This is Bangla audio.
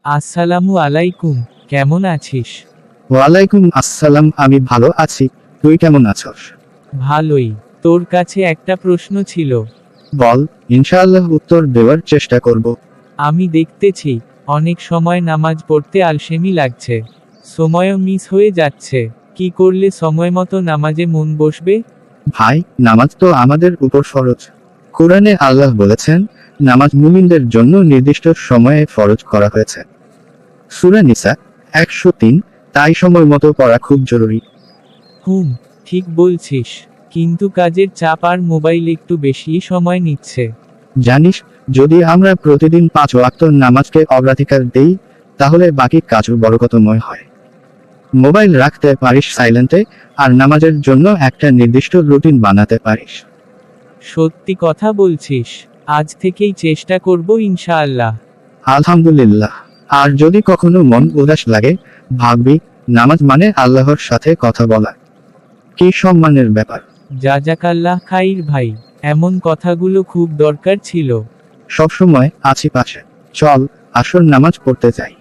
আসসালামু আলাইকুম, কেমন আছিস? ওয়ালাইকুম আসসালাম, আমি ভালো আছি। তুই কেমন আছস? ভালোই। তোর কাছে একটা প্রশ্ন ছিল। বল, ইনশাআল্লাহ উত্তর দেওয়ার চেষ্টা করব। আমি দেখতেছি অনেক সময় নামাজ পড়তে আলসেমি লাগছে, সময়ও মিস হয়ে যাচ্ছে। কি করলে সময় মতো নামাজে মন বসবে? ভাই, নামাজ তো আমাদের উপর ফরজ। কোরআনে আল্লাহ বলেছেন, নামাজ মুমিনদের জন্য নির্দিষ্ট সময়ে ফরজ করা হয়েছে। সূরা নিসা 103। তাই সময় মতো পড়া খুব জরুরি। হুম, ঠিক বলছিস। কিন্তু কাজের চাপ আর মোবাইল একটু বেশিই সময় নিচ্ছে। জানিস, যদি আমরা প্রতিদিন 5 ওয়াক্ত নামাজকে অগ্রাধিকার দেই, তাহলে বাকি কাজও বরকতময় হয়। মোবাইল রাখতে পারিস সাইলেন্টে, আর নামাজের জন্য একটা নির্দিষ্ট রুটিন বানাতে পারিস। সত্যি কথা বলছিস। আজ থেকেই চেষ্টা করব ইনশাআল্লাহ। আলহামদুলিল্লাহ। আর যদি কখনো মন উদাস লাগে, ভাববি, নামাজ মানে আল্লাহর সাথে কথা বলা। কি সম্মানের ব্যাপার! জাজাকাল্লাহ খাইর ভাই, এমন কথাগুলো খুব দরকার ছিল। সবসময় আছি পাশে। চল, আসর নামাজ পড়তে যাই।